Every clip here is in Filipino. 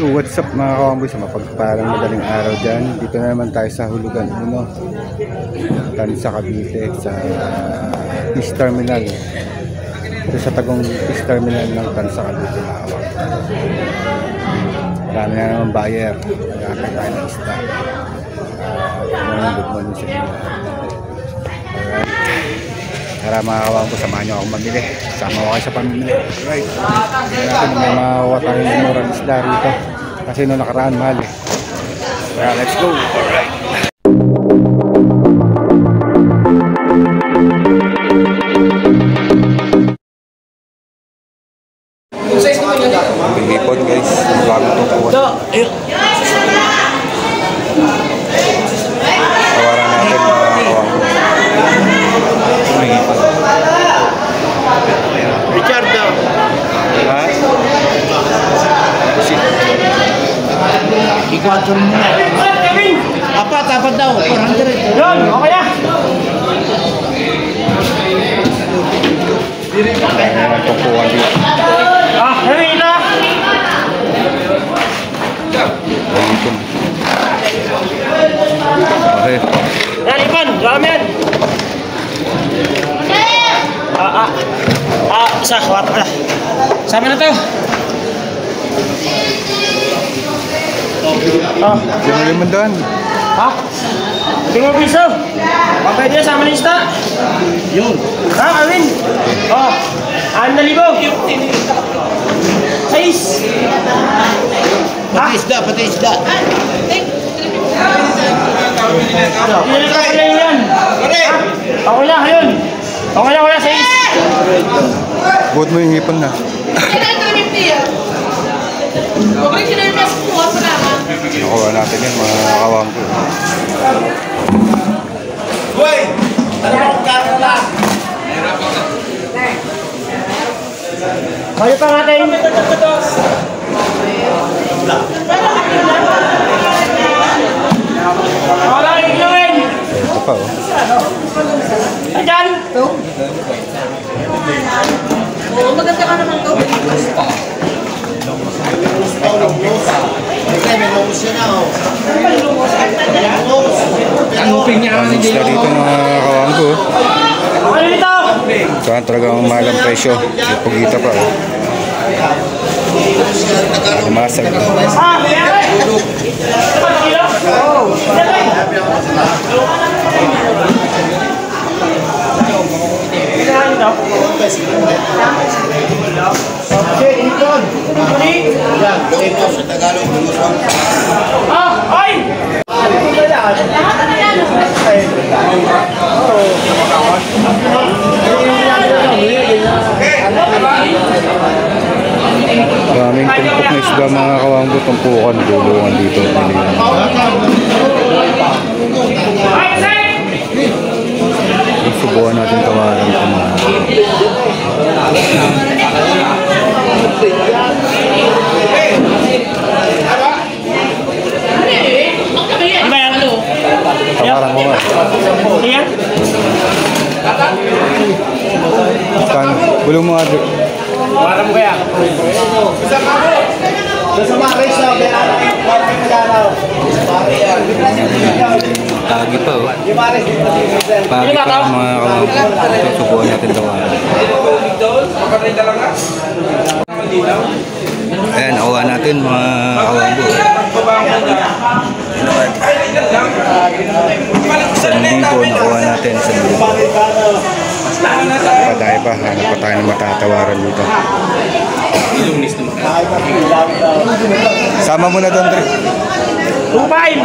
What's up mga kawamboy, sa mapagpalang madaling araw dyan. Dito na naman tayo sa Hulugan 1, Tansa, Cavite, sa Fish Terminal. Ito sa tagong Fish Terminal ng Tansa, Cavite na hawak. Marami na naman buyer. Nakakay tayo ng isda. Good morning sa inyo. Alright. Tara mga kawamboy, samahan nyo akong mamili. Sama ko kayo sa pamimili. Alright. Kaya may makuha tayo ng murang isda rito. Kasi nung nakaraan mahal eh. Kaya let's go. Alright. Bihipon guys. Bago itong kuwan. Tawaran natin mga kawang. Bihipon. Richard daw. Ha? Ikuwato mo na. Apat daw. 400. Yun, okay na. Kaya naman itong kuwan dito. Hey na. Bihipon. Okay. Yan, Ipan. Ramen. Isa. Wala. Sama na to. Diyan naman doon. Ha? 5 piso. Pwede na sama ng isda. Yun. Ha, Arwin? Oh. 6,000. 6. Pati isda. Hindi ka pala yan. Ako na, ayun. Okay na, 6. Buot mo yung hipon na. Nakuha natin yan mga kawang ko. Bayo pa natin. Wala iluin. Ito pa oh. Ayan. Oo, maganda ka naman to. Ang isda dito mga kawang ko. Ano dito? Saan talagang mahal ang presyo. Pagita pa oh. Masag. Maraming tumpok na isda mga kawanggo, tumpukan, gulungan dito. Subukan natin tawaran ito mga. Tawaran ko nga. Saan? Bulong mo nga. Tawaran mo kaya? Tagi pa oh. Pagi pa mga kawanggo. Subukan natin tawaran. Ayan, nakuha natin mga kawanggo. 1,000 nakuha natin. 1,000. Paday pa, hanap pa tayo ng matatawaran dito. Sama mo na doon, Dre. Lupain!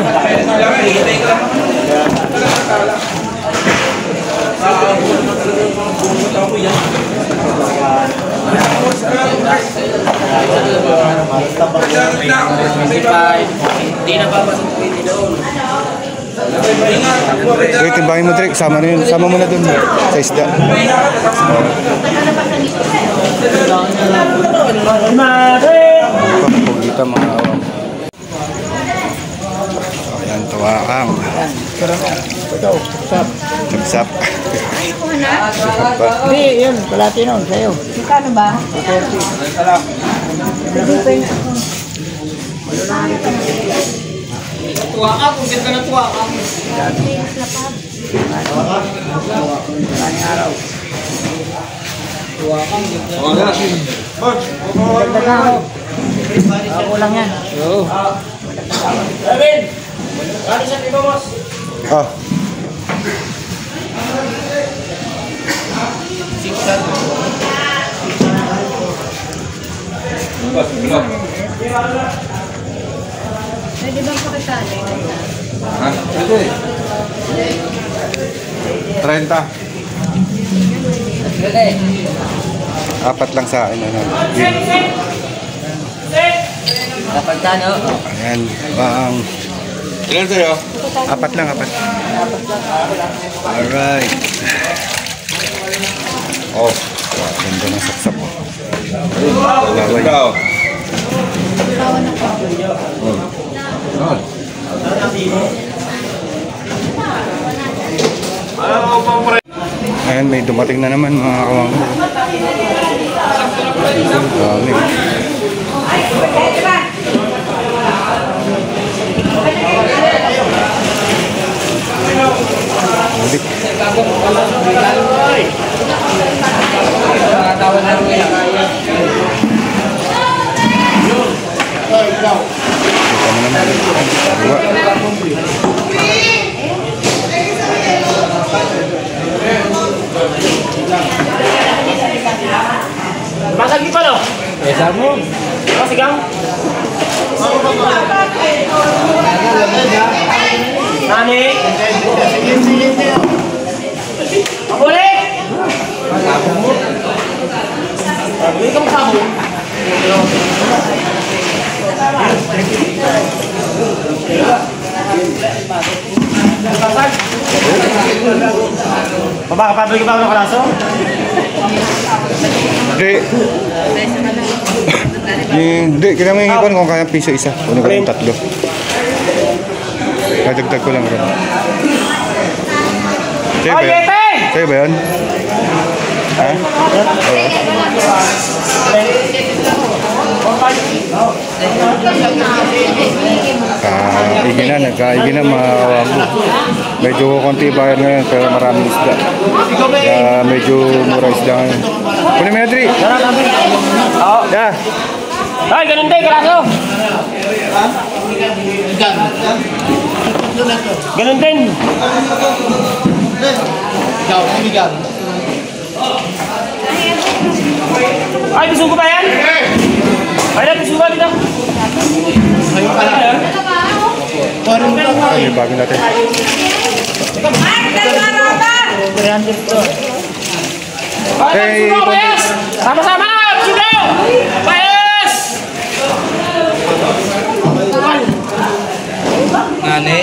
Hindi na papasok doon. Dre, timbangin mo, Dre. Sama na yun. Sama mo na doon sa isda. Pagkita mga awang. Ayan, tawakang. Sapsap. Hindi, yun. Kalati nun, sa'yo. Kano ba? 230. Tuwa ka, kung ka na tuwa ka. Tuwa ka, Ako lang yan. David! Ano siya, Tito Boss? Ah. Pwede bang pakitali? 30. Apat lang sa akin. Ano. Dapat ka, no? Ayan. Ilan sa'yo? Apat lang, apat. Alright. Oh, ganda ng saksak ko. Laway. Ayan, may dumating na naman mga kawanggo. Dami. Ulit. Kita mo naman. Dua. Masagi pa, no? Pesa mo. Masigang. Nani? Mabulik! Mabulik kang sabo. Pabalik ka ba ng kalaso? Hindi. Hindi, kailangan may ipon kung kaya piso isa. Kunin ko yung tatlo. Dadagdag ko lang rin. Sa'yo ba yun? Sa'yo ba yun? Ha? Oo. Nagkaigi na mga kawago. Medyo konti bayad ngayon pero maraming isda. Kaya medyo mura isda ngayon. Kunin mo yun, Dri. Oo. Yeah. Ay, ganun din, karaso. Ganun din. Ay, gusto ko ba yan? Ay, gusto ko ba dito? Ay, bago natin. Ay, gusto ko, Bayas! Sama-sama! Gusto! Bayas! Nani,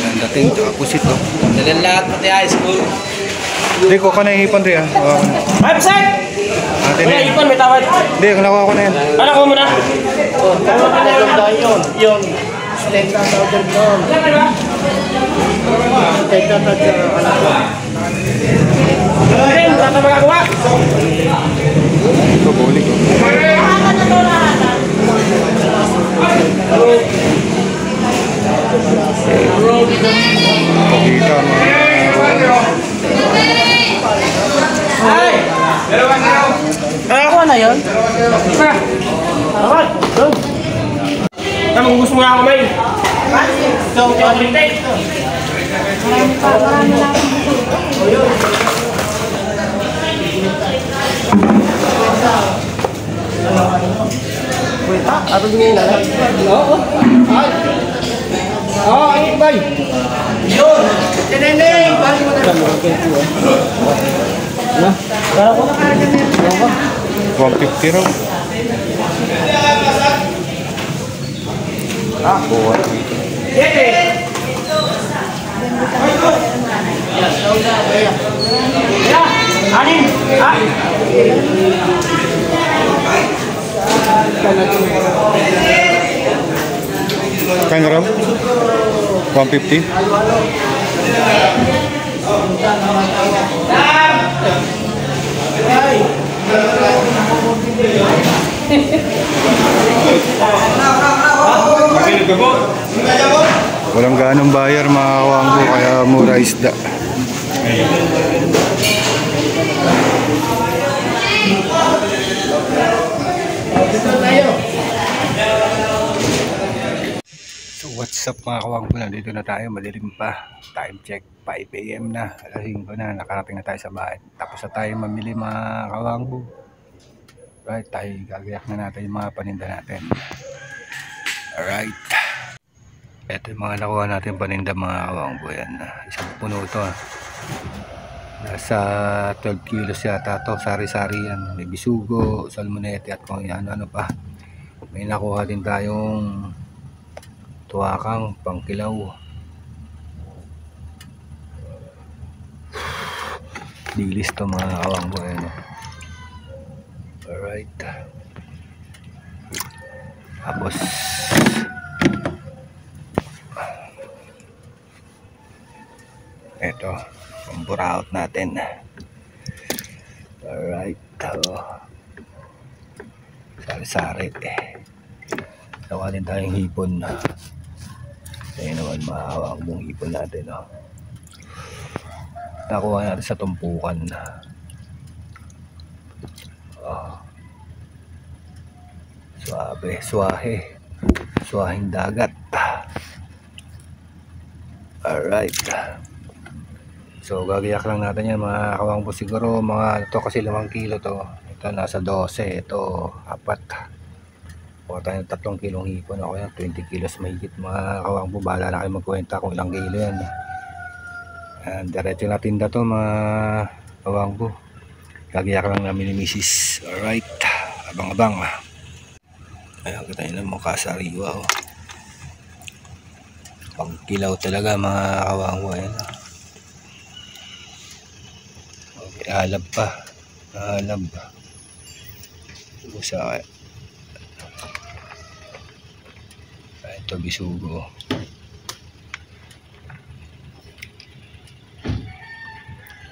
Ang dating, tsaka pusit to. dalan lahat pati high school. Hindi, kuha ko na yung ipon, Dri. Ay, Pasay! Atin na Wala, yun. ipon, may tawad. Hindi, nakuha ko na yan. Ano ko muna? Yung state na order doon. State na order Ganun, wala ka magagawa. Ito, bulik. Pagkita, mga Ay! Ako na yun? Dapat! Doon! Tama, gusto mo na ako, May. Ito, lintay. Ato din na lang. Oo. Oo, ay, bay. Yun! Tinending! Balik mo na. Kaya ko. 150 raw. Buwan. Yete! Anin! Ha? Kaya raw? 150? Walang ganong bayar mga kawanggo, kaya mura isda. So what's up mga kawanggo, nandito na tayo, madilim pa. Time check, 5 AM na, alas 5 na, nakarating na tayo sa bahay. Tapos na tayo mamili mga kawanggo. Right, tayo gagayak na natin yung mga paninda natin. Alright. Ito yung mga nakuha natin paninda mga kawanggo. Yan, isang puno to. Nasa 12 kilos yata to, sari-sari yan. May bisugo, salmonete at kung ano pa. May nakuha din tayong tuwakang pangkilaw. Dilis to mga kawanggo. Alright. Tapos ito, pamburaot natin. Alright. Sari-sari. Nakuha din tayong hipon. Ayun naman mga kawangbong hipon natin. Nakuha natin sa tumpukan. Suabe, suwahing dagat. Alright. So gagayak lang natin yan mga kawangbo, siguro mga ito kasi 5 kilo to. Ito nasa 12, ito 4. Kuha tayo ng 3 kilong hipon, ako yan 20 kilos mahigit mga kawangbo. Bahala na kayo magkwenta kung ilang kilo yan. Diretso na tinda to mga kawangbo. Gagayak lang namin ni Mrs. Alright, abang-abang. Ayan, kita nyo ng mukha sa riwa. Pagkilaw talaga mga kawangbo. Ayan. Okay, alab pa. Alab. Busa. Ito bisugo.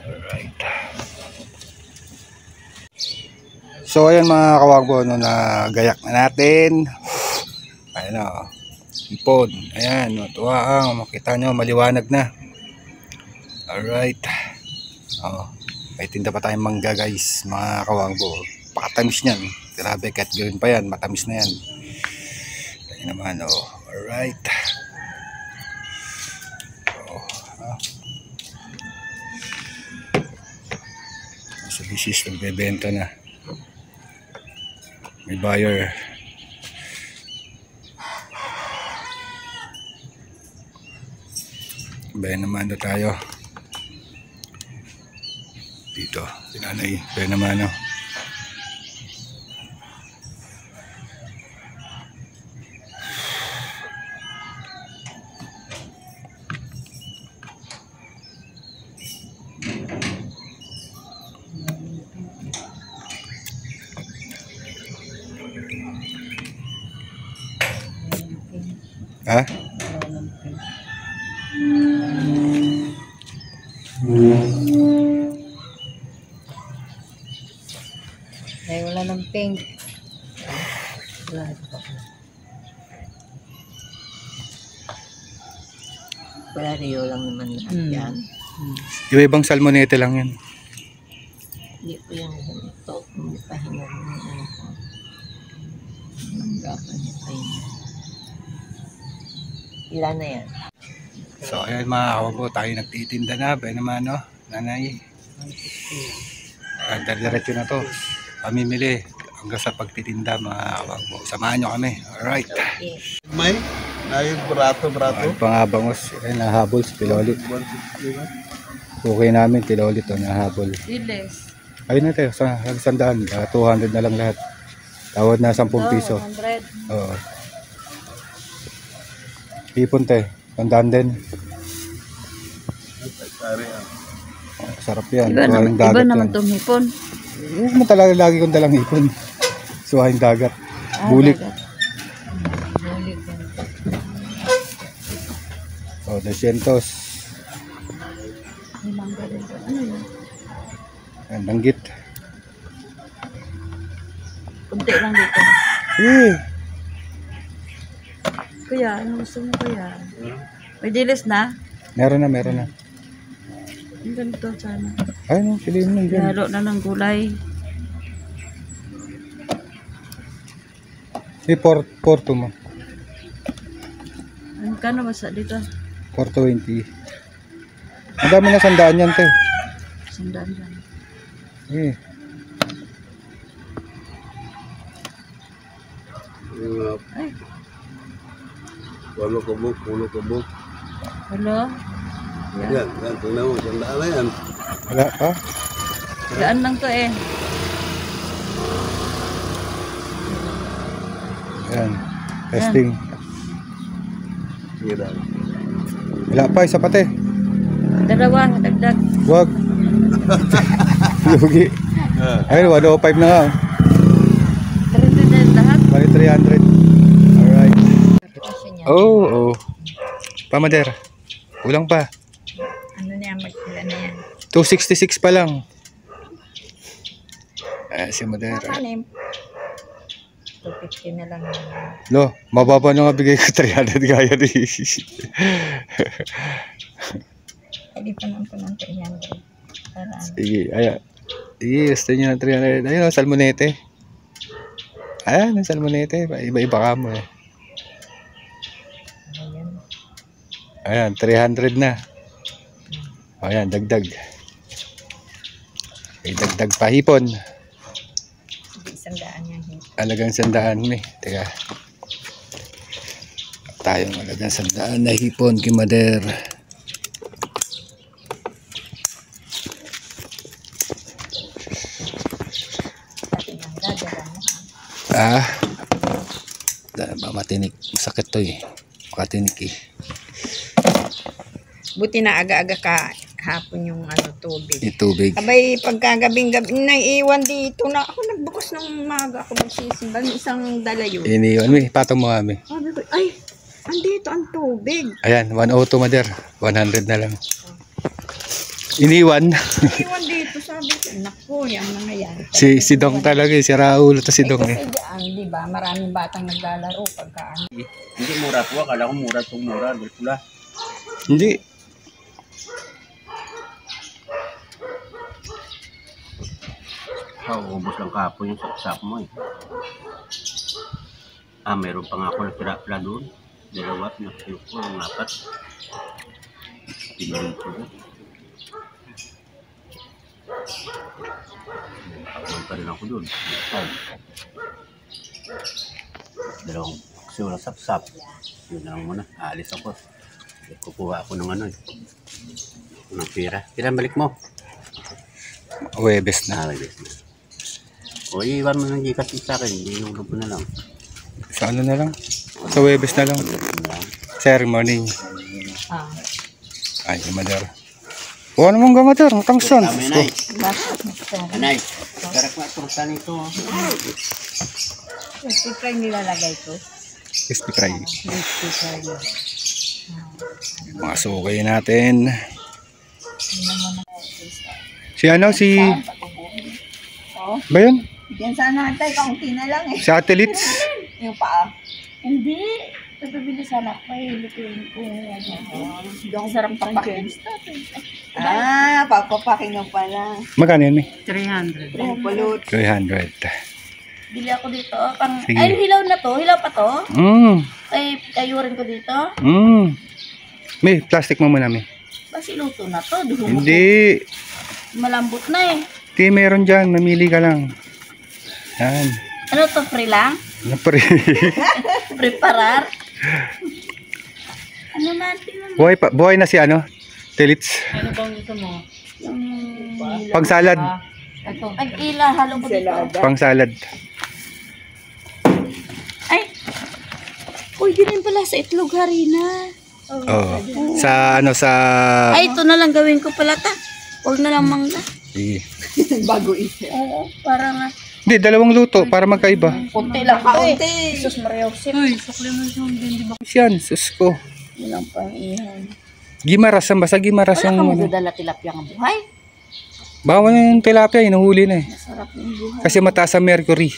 Alright. So ayan mga kawangbo, no, na gayak na natin. Ayan o, ipon. Ayan, tuwaang, makita nyo, maliwanag na. Alright. May tinda pa tayong mangga guys, mga kawangbo. Pakatamis nyan. Grabe, kahit gawin pa yan, matamis na yan. Ayan naman o. Alright. Sa bisis, nagbebenta na. May buyer. Bayan naman na tayo. Dito, sinanay. Bayan naman no. Ha? Ay, wala ng pink. Wala ito. Wala rin lang naman yan. Yung ibang salmonete lang yan. Hindi ko yung ito. Hindi pa hinagin yung ito. Nanggapan niya pa yun. Ilan na yan? So ayan mga kawangbo, tayo nagtitinda na. Bayan naman no, nanay. Diretso na to. Pamimili hanggang sa pagtitinda mga kawangbo. Samahan nyo kami. Alright. May? Ayun, brato. Ang pangabangos. Ayan, nahabol si Pilolit. Okay namin, Pilolit to, nahabol. Diles. Ayun na tayo, sa 100. 200 na lang lahat. Tawad na 10 piso. 100. Oo. Ipon tayo. 100 din. Sarap yan. Iba naman itong hipon. Huwag mo talaga lagi kong dalang ipon. Suwahing dagat. Bulik. Bulik yan. O, 200. May mangga din po. Ano yun? Yan, danggit. Kunti lang dito. Kuya, ano gusto mo kuya? May dilis na? Meron na, meron na. Ang ganito sana. Ay, no, piliin mo dyan. Lalo na ng gulay. Porto mo. Ang kano ba sa dito? 420. Ang dami na sandaan yan, te. Sandaan lang. Eh. Ay, Pulo kubok. hello? Yan, tingnan mo, sandaan na yan. Wala pa. Gaan lang to eh. Ayan. Testing. Sige daw. Wala pa, isa pa, te. Dalawa, dagdag. Wag. Lugi. Ayun, 105 na nga. Tara na lahat. Bali 300. Alright. Oh. Pamader. Kulang pa. Ano na yan, magkila na yan. 266 pa lang. Si Mader. Kanim. 250 na lang. Lo, mababa na nga bigay ko 300 gaya di. Hindi pa naman ko ng 300. Para ano. Sige, ayan. Sige, gusto nyo ng 300. Ayun, salmonete. Ayan, ang salmonete. Iba-iba ka mo eh. Ayan. Ayan, 300 na. Ayan, dagdag. May dagdag pa hipon. Hindi, 100 yan. Alagang 100 eh. Teka. Tayong alagang 100 na hipon kay Mader. Matinik. Masakit to eh. Makatinik eh. Buti na aga-aga ka hapon yung tubig. Yung tubig. Abay, pagkagabing-gabi, naiiwan dito na ako nagbukas ng umaga ako magsisimba. Isang dalayo. Iniwan mo eh. Patong mo kami. Sabi ko, ay, andito ang tubig. Ayan, 102 Mader. 100 na lang. Iniwan. Iwan dito, sabi ko, naku, yung mga yan. si Dong talaga eh. Si Raul to si Dong eh. Kasi diyan, di ba, maraming batang naglalaro pagka ano. Hindi mura po. Akala ko mura itong mura. Pula. Hindi. Ubos lang kahapon yung saksak mo eh. Meron pa nga ako natira doon. 2 at nakilok ko yung 4. Pinulong ko doon. Nakakabal pa rin ako doon. 2 kasi walang sapsap. Yun na lang muna. Aalis ako. Kukuha ako ng ng pira. Pira balik mo. Webes na. Webes na. O iwan mo ng Gcash sa akin. Hindi yung lupo na lang. Sa ano na lang? Sa Webes na lang. Ceremony. Ay, Mader. O ano mong Mader? Matangsan. Anay. Anay. Karak na turutan ito. Crispy fry nilalagay ko. Crispy fry. Crispy fry. Mga sukay natin. Si ano? Si... Ba yun? Yan sana natin, kaunti na lang eh. Satellites. Yung paa. Hindi. Pabili sana ako eh. Lutuin ko. Ang sarap papakin. Papapakin mo pala. Magkano yun eh? 300. Pulot. 300. Bili ako dito. Pang, Sige. ay, hilaw na to. Hilaw pa to. Ay, ayurin ko dito. May plastic mo muna, may. Basi luto na to. Duhong Hindi. malambot na eh. Hindi, meron dyan. Mamili ka lang. Yan. Ano to, free lang? Napre. Preparar? Ano natin? Buhay na si ano? Telits. Ano bang gusto mo? Yung... Pang salad. Ito. Ag-ila, halo ko dito. Pang salad. Ay! Pwede rin pala sa itlog harina. Oh. Sa ano sa Ay, ito na lang gawin ko pala ta. Huwag na lang mangga. Sige. Bago isa. Oo, para nga. Hindi, dalawang luto para magkaiba. Kunti lang pa eh. Kaunti. Sus Maria Jose. Uy, sukli mo yung din, di ba? Yan, sus ko. Walang pang ihan. Gimaras, basta gimaras Wala yung kang ano. magdadala tilapia ng buhay. Bawal na yung tilapia, inuhuli na eh. Masarap ng buhay. Kasi mataas ang mercury.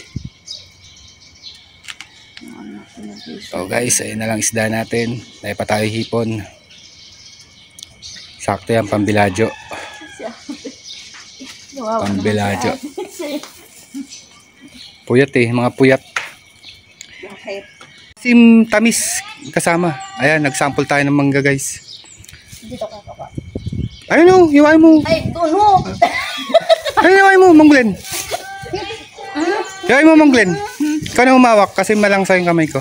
So guys, ayun na lang isda natin. Dahil pa tayo hipon. Sakto yan, pambiladyo. Pambiladyo. Puyat eh, mga puyat. Sim tamis kasama. Ayan, nagsample tayo ng mangga guys. Dito ka pa. Ayun o, hiwain mo. Ay, tuno! Ayun, hiwain mo, Mang Glenn. Hiwain mo, Mang Glenn. Ikaw na umawak kasi malang sa yung kamay ko.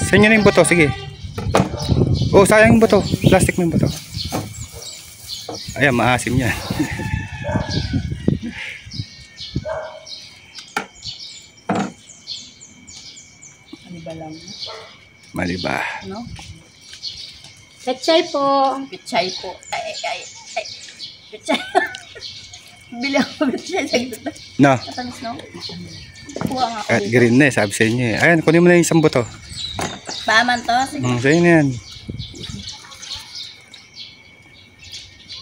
Sa inyo na yung buto, sige. Oh, sayang yung buto. Plastic mo yung buto. Ayan, maasim yan. Maliba. No? Pechay po. Pechay po. Ay. Pechay. Bili ako pechay. No. Matamis, no? Kuha nga ako At dito. green na eh, sabi sa inyo eh. Ayan, kunin mo na yung isang buto. Baman to. Sige. Sa'yo na yan.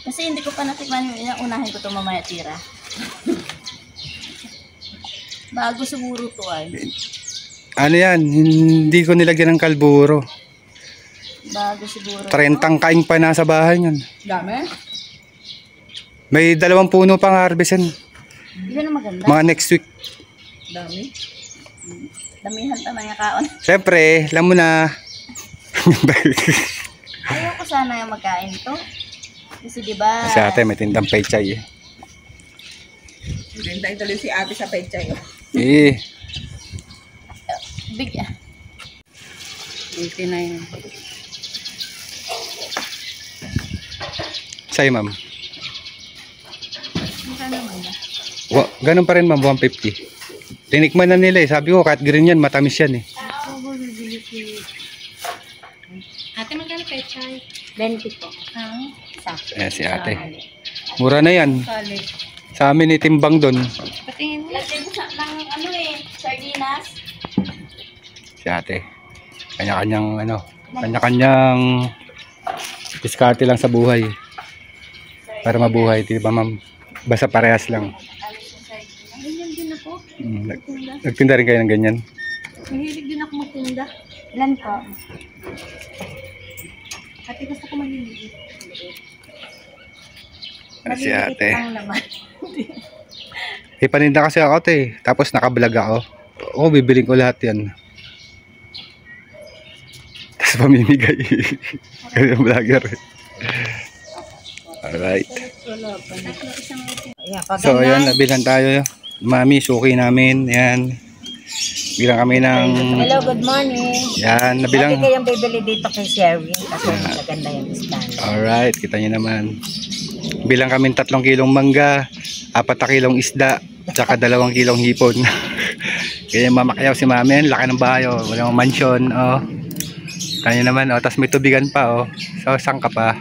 Kasi hindi ko pa natikman yung unahin ko ito mamaya tira. Bago siguro to ay. Ano yan, hindi ko nilagyan ng kalburo. Bago siguro. 30 kaing pa nasa bahay niyan. Dami? May 2 puno pang harvestin. Hindi na maganda. Mga next week. Dami. Damihan tama yung kaon. Siyempre, alam mo na. Ayoko sana yung magkain to. Kasi diba? Kasi ate, may tindang pechay eh. Tindahin tuloy si ate sa pechay. Eh, Big 89. sa'yo ma'am. Magkano naman ba? Ganun pa rin ma'am, 150. Tinikman na nila eh. Sabi ko, kahit green yan, matamis yan eh. Ako bibili si... Ate, magkano pechay? 20 po. Isa. Eh, si ate. Mura na yan. Solid. Sa amin itimbang doon. Patingin mo. Lagyan mo sa ng ano eh, sardinas. Si ate. Kanya-kanyang ano, kanya-kanyang diskarte lang sa buhay. Para mabuhay, di ba ma'am? Basta parehas lang. Alis yung sardinas. Ganyan din ako. Nagtinda rin kayo ng ganyan. Mahilig din ako magtinda. Ilan po? Ate, gusto ko maliliit. Si ate. Ang laman. Ipaninda kasi ako ate. Tapos nakablog ako. Oo, bibiling ko lahat yan. Tapos pamimigay. Kaya vlogger. Alright. So ayan, nabilan tayo. Mami, suki namin. Yan. Bilang kami ng... Hello, good morning. Yan, Lagi nabilang... kayong bibili dito kay Sherwin kasi maganda yung stand. Alright, kita nyo naman. Bilang kami 3 kilong mangga, 4 kilong isda, tsaka 2 kilong hipon. Kaya mamakyaw si mami, laki ng bahay, oh. Walang mansion, oh. Kanya naman, oh. Tapos may tubigan pa, oh. So, saan ka pa?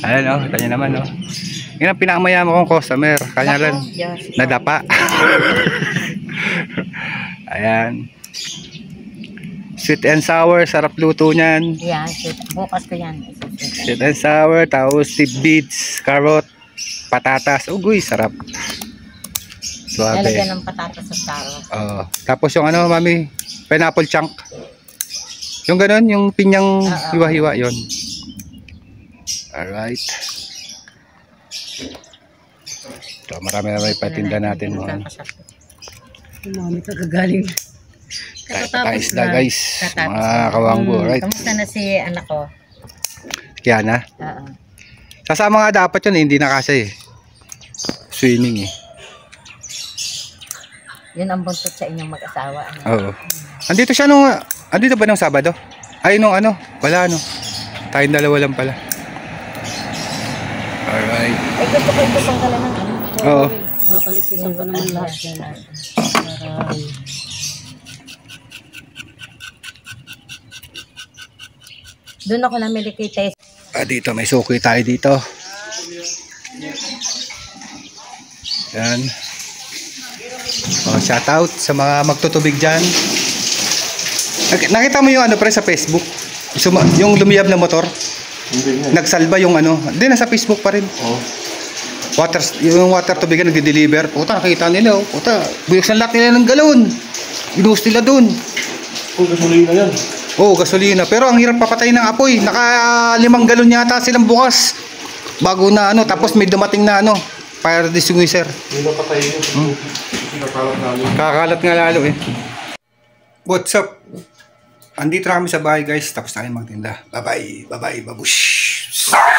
Ayan, oh. Kanya naman, oh. Yan ang pinakamayama kong customer. Kanya lang, nadapa. Ayan. Sweet and sour, sarap luto niyan. Yan, bukas ko yan. Sweet and sour, tapos tidbits, carrot, patatas. Ugoy, sarap. Suabe. Lalagyan ng patatas sa carrot. Tapos yung ano, mami, pineapple chunk. Yung ganun, yung pinyang hiwa-hiwa, yon. Alright. So, marami na may patinda natin. Mami, kagagaling. Kahit tayo isda, guys. Mga kawangbo, right? Kamusta na si anak ko? Kiana. Oo. Sasama nga dapat yun, hindi na kasi swimming eh. Yun ang buntot sa inyong mag-asawa. Ano? Oo. Andito siya nung, andito ba nung Sabado? Ay, nung ano, wala ano. Tayong 2 lang pala. Alright. Ay, gusto ko ito pang kala ng ano. Oo. Mapalisisan ko naman lahat yan. Doon ako namili kay Tess. Dito, may suki tayo dito. Yan. Shout out sa mga magtutubig dyan. Nakita mo yung ano pre sa Facebook? Yung lumiyab na motor? Nagsalba yung ano. Hindi, nasa Facebook pa rin. yung water tubigan nagde-deliver. Puta, nakita nila, oh. Puta, buyok lahat nila ng galon. Inuhos nila dun. gasolina yan. Oo, gasolina. Pero ang hirap papatay ng apoy. Naka 5 galon yata silang bukas. Bago na ano, tapos may dumating na ano, fire extinguisher. Hindi napatay yun. Kakalat namin. Kakalat nga lalo eh. What's up? Andito na kami sa bahay guys. Tapos na kami magtinda. Bye bye. Bye bye. Babush.